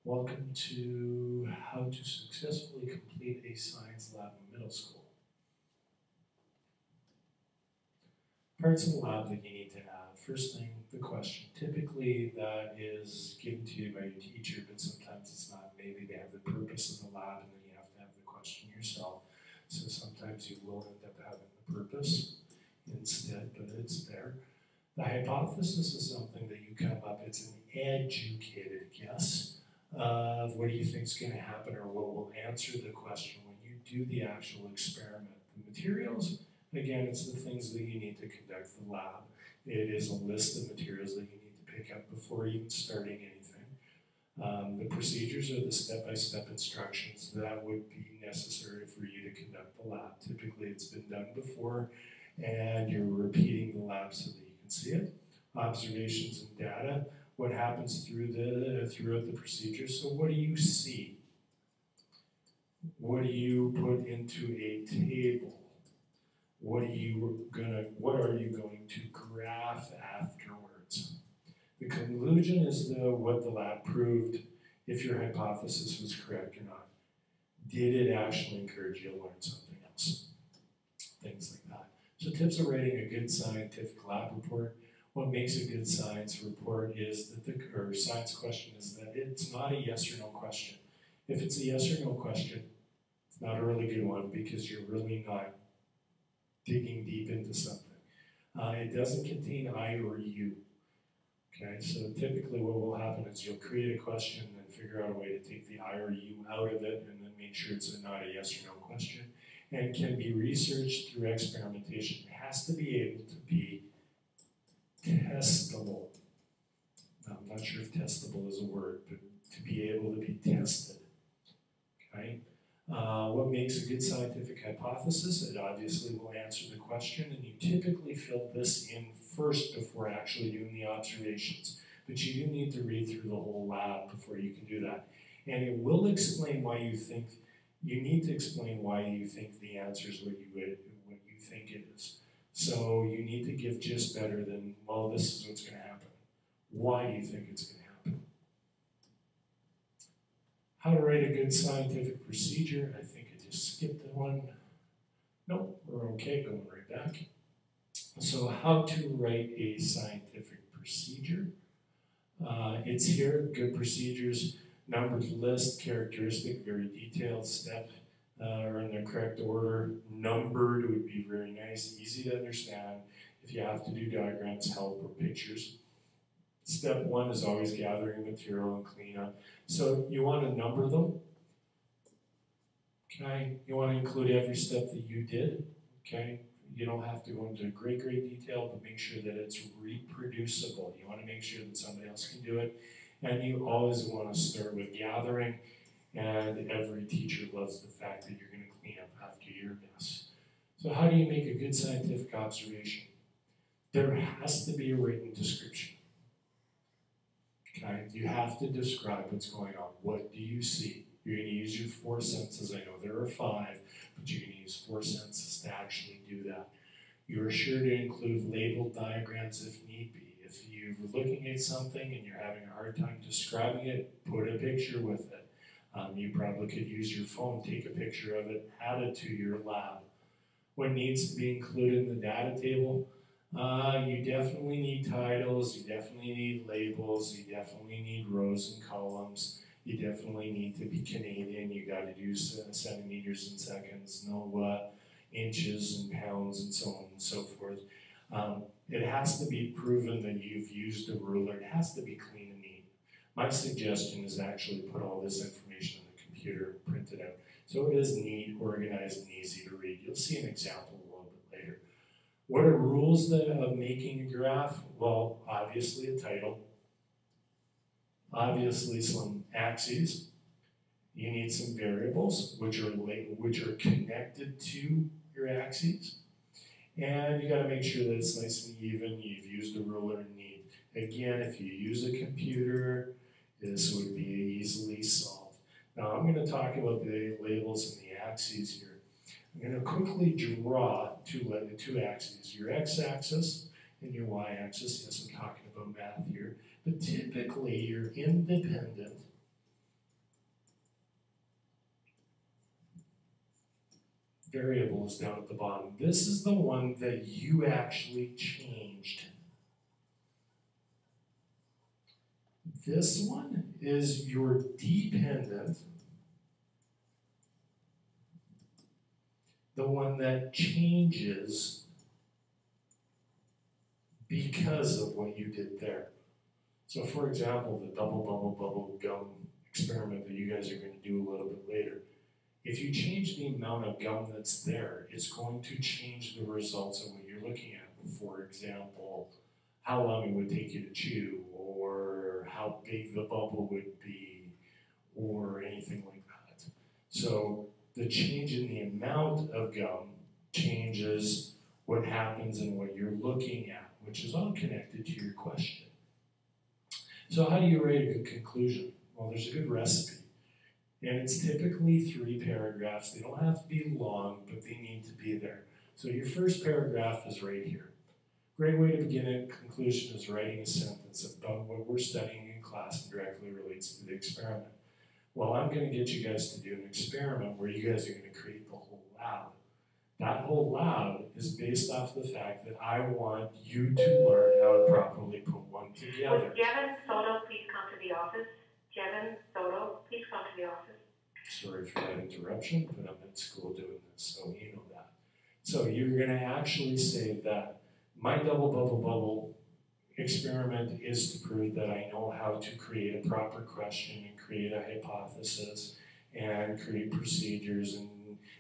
Welcome to how to successfully complete a science lab in middle school. Parts of the lab that you need to have. First thing, the question. Typically that is given to you by your teacher, but sometimes it's not. Maybe they have the purpose of the lab and then you have to have the question yourself. So sometimes you will end up having the purpose instead, but it's there. The hypothesis is something that you come up, it's an educated guess of what do you think is going to happen or what will answer the question when you do the actual experiment. The materials, again, it's the things that you need to conduct the lab. It is a list of materials that you need to pick up before even starting anything. The procedures are the step-by-step instructions that would be necessary for you to conduct the lab. Typically, it's been done before, and you're repeating the lab so that you can see it. Observations and data, what happens throughout the procedure. So what do you see? What do you put into a table? What are you going to graph afterwards? The conclusion is what the lab proved, if your hypothesis was correct or not. Did it actually encourage you to learn something else? Things like that. So tips of writing a good scientific lab report. What makes a good science report is that or science question is that it's not a yes or no question. If it's a yes or no question, it's not a really good one because you're really not digging deep into something. It doesn't contain I or you. Okay, so typically what will happen is you'll create a question and then figure out a way to take the I or you out of it and then make sure it's not a yes or no question. And can be researched through experimentation. It has to be able to be testable. Now, I'm not sure if testable is a word, but to be able to be tested. Okay? What makes a good scientific hypothesis? It obviously will answer the question, and you typically fill this in first before actually doing the observations. But you do need to read through the whole lab before you can do that. And it will explain why you think, you need to explain why you think the answer is what you think it is. So you need to give just better than, well, this is what's going to happen. Why do you think it's going to happen? How to write a good scientific procedure. I think I just skipped that one. Nope, we're okay, going right back. So how to write a scientific procedure. It's here, good procedures, numbered list, characteristic, very detailed step, or in the correct order. Numbered would be very nice, easy to understand. If you have to do diagrams, help, or pictures. Step one is always gathering material and cleanup. So you want to number them. Okay, you want to include every step that you did. Okay, you don't have to go into great detail, but make sure that it's reproducible. You want to make sure that somebody else can do it. And you always want to start with gathering. And every teacher loves the fact that you're going to clean up after your mess. So how do you make a good scientific observation? There has to be a written description. Okay, you have to describe what's going on. What do you see? You're going to use your 4 senses. I know there are 5, but you're going to use 4 senses to actually do that. You're sure to include labeled diagrams if need be. If you're looking at something and you're having a hard time describing it, put a picture with it. You probably could use your phone, take a picture of it, add it to your lab. What needs to be included in the data table? You definitely need titles, you definitely need labels, you definitely need rows and columns, you definitely need to be Canadian, you got to do centimeters and seconds, no inches and pounds and so on and so forth. It has to be proven that you've used a ruler, it has to be clean and neat. My suggestion is actually put all this information in the computer and print it out. So it is neat, organized, and easy to read. You'll see an example a little bit later. What are rules of making a graph? Well, obviously a title, obviously some axes. You need some variables, which are connected to your axes. And you got to make sure that it's nice and even. You've used a ruler and neat. Again, if you use a computer, this would be easily solved. Now I'm going to talk about the labels and the axes here. I'm going to quickly draw two axes, your x-axis and your y-axis. Yes, I'm talking about math here. But typically, your independent variables down at the bottom. This is the one that you actually changed. This one is your dependent, the one that changes because of what you did there. So for example, the double bubble gum experiment that you guys are going to do a little bit later, if you change the amount of gum that's there, it's going to change the results of what you're looking at. For example, how long it would take you to chew, or how big the bubble would be, or anything like that. So the change in the amount of gum changes what happens and what you're looking at, which is all connected to your question. So how do you write a good conclusion? Well, there's a good recipe. And it's typically 3 paragraphs. They don't have to be long, but they need to be there. So your first paragraph is right here. Great way to begin a conclusion is writing a sentence about what we're studying in class and directly relates to the experiment. Well, I'm going to get you guys to do an experiment where you guys are going to create the whole lab. That whole lab is based off the fact that I want you to learn how to properly put one together. Would Jevin Soto please come to the office? Jevin Soto, please come to the office. Sorry for that interruption, but I'm in school doing this, so you know that. So you're going to actually say that my double bubble experiment is to prove that I know how to create a proper question and create a hypothesis and create procedures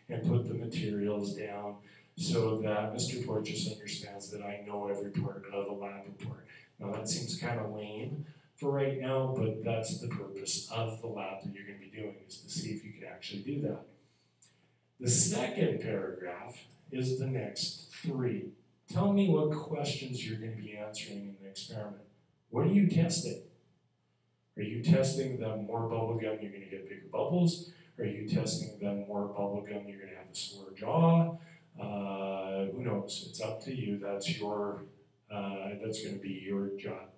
and put the materials down so that Mr. Porteous understands that I know every part of a lab report. Now that seems kind of lame for right now, but that's the purpose of the lab that you're going to be doing, is to see if you can actually do that. The second paragraph is the next 3. Tell me what questions you're going to be answering in the experiment. What are you testing? Are you testing that more bubble gum, you're going to get bigger bubbles? Are you testing that more bubble gum, you're going to have a sore jaw? Who knows? It's up to you. That's going to be your job.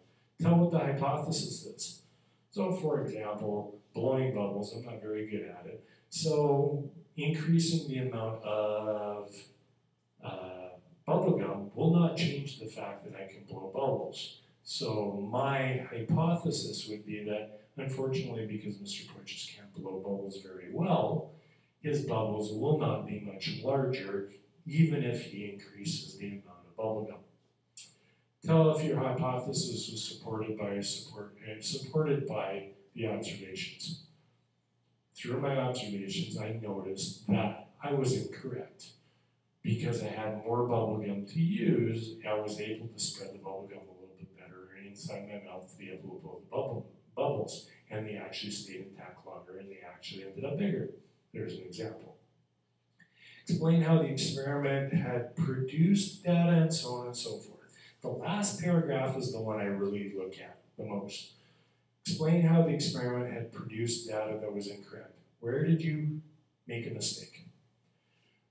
Tell what the hypothesis is. So for example, blowing bubbles, I'm not very good at it. So increasing the amount of bubble gum will not change the fact that I can blow bubbles. So my hypothesis would be that, unfortunately, because Mr. Porteous can't blow bubbles very well, his bubbles will not be much larger, even if he increases the amount of bubble gum. Tell if your hypothesis was supported by the observations. Through my observations, I noticed that I was incorrect. Because I had more bubble gum to use, I was able to spread the bubble gum a little bit better inside my mouth to be able to blow the bubbles. And they actually stayed intact longer, and they actually ended up bigger. There's an example. Explain how the experiment had produced data and so on and so forth. The last paragraph is the one I really look at the most. Explain how the experiment had produced data that was incorrect. Where did you make a mistake?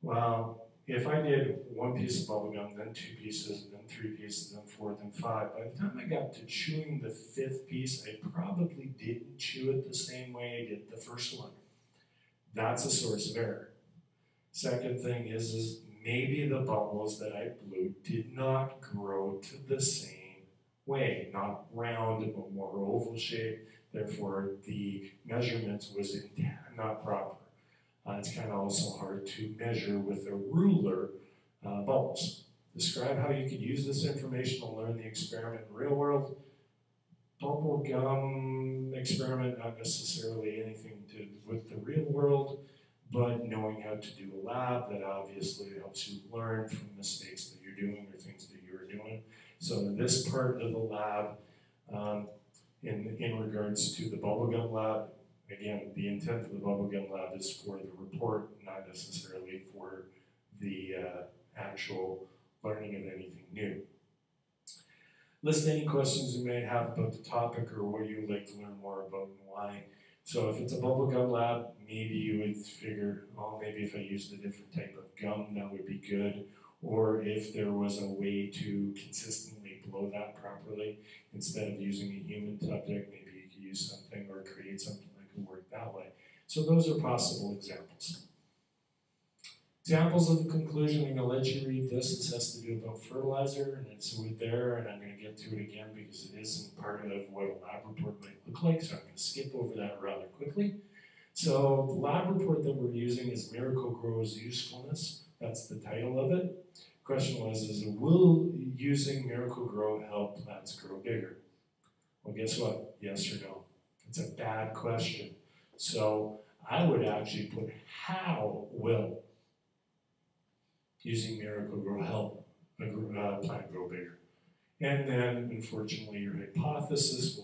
Well, if I did 1 piece of bubble gum, then 2 pieces, then 3 pieces, then 4, then 5, by the time I got to chewing the 5th piece, I probably didn't chew it the same way I did the first one. That's a source of error. Second thing is maybe the bubbles that I blew did not grow to the same way, not round, but more oval shape. Therefore, the measurement was not proper. It's kind of also hard to measure with a ruler bubbles. Describe how you could use this information to learn the experiment in the real world. Bubble gum experiment, not necessarily anything to with the real world, but knowing how to do a lab, that obviously helps you learn from mistakes that you're doing or things that you're doing. So this part of the lab, in regards to the bubblegum lab, again, the intent of the bubblegum lab is for the report, not necessarily for the actual learning of anything new. List any questions you may have about the topic or what you would like to learn more about and why. So if it's a bubblegum lab, maybe you would figure, oh, maybe if I used a different type of gum, that would be good. Or if there was a way to consistently blow that properly, instead of using a human subject, maybe you could use something or create something that could work that way. So those are possible examples. Examples of the conclusion, I'm going to let you read this. This has to do about fertilizer, and it's right there, and I'm going to get to it again because it isn't part of what a lab report might look like, so I'm going to skip over that rather quickly. So the lab report that we're using is Miracle-Gro's Usefulness. That's the title of it. Question was, will using Miracle-Gro help plants grow bigger? Well, guess what? Yes or no? It's a bad question. So I would actually put how will using Miracle-Gro help a plant grow bigger. And then, unfortunately, your hypothesis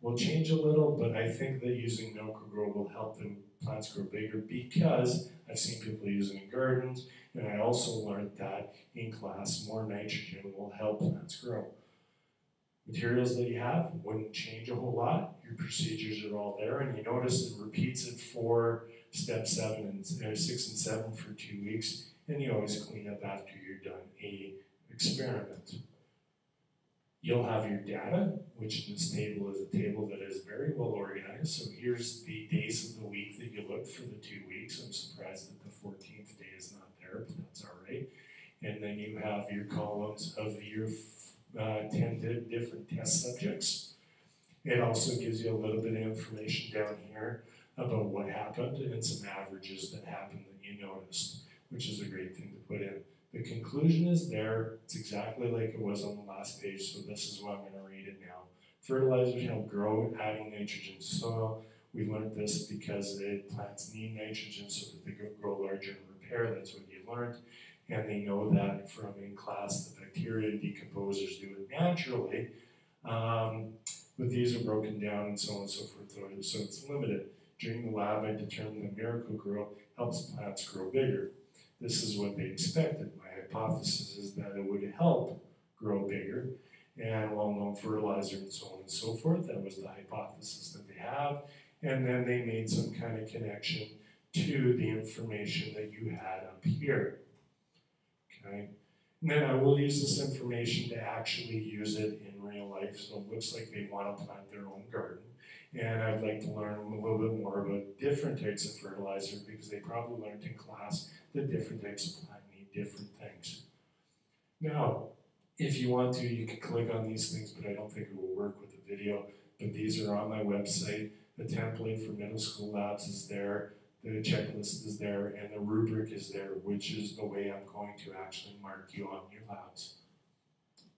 will change a little, but I think that using Miracle-Gro will help the plants grow bigger because I've seen people using it in gardens, and I also learned that in class, more nitrogen will help plants grow. Materials that you have wouldn't change a whole lot. Your procedures are all there, and you notice it repeats it for step 6 and 7 for 2 weeks, and you always clean up after you're done a experiment. You'll have your data, which in this table is a table that is very well organized. So here's the days of the week that you look for the 2 weeks. I'm surprised that the 14th day is not there, but that's all right. And then you have your columns of your 10 different test subjects. It also gives you a little bit of information down here about what happened and some averages that happened that you noticed, which is a great thing to put in. The conclusion is there. It's exactly like it was on the last page, so this is why I'm going to read it now. Fertilizers help grow, adding nitrogen to soil. We learned this because plants need nitrogen so that they grow larger and repair. That's what you learned. And they know that from in class, the bacteria decomposers do it naturally. But these are broken down and so on and so forth, so it's limited. During the lab, I determined that Miracle-Gro helps plants grow bigger. This is what they expected. My hypothesis is that it would help grow bigger, and well-known fertilizer and so on and so forth. That was the hypothesis that they have. And then they made some kind of connection to the information that you had up here. Okay? And then I will use this information to actually use it in real life. So it looks like they want to plant their own garden. And I'd like to learn a little bit more about different types of fertilizer because they probably learned in class that different types of plant need different things. Now, if you want to, you can click on these things, but I don't think it will work with the video. But these are on my website. The template for middle school labs is there. The checklist is there, and the rubric is there, which is the way I'm going to actually mark you on your labs.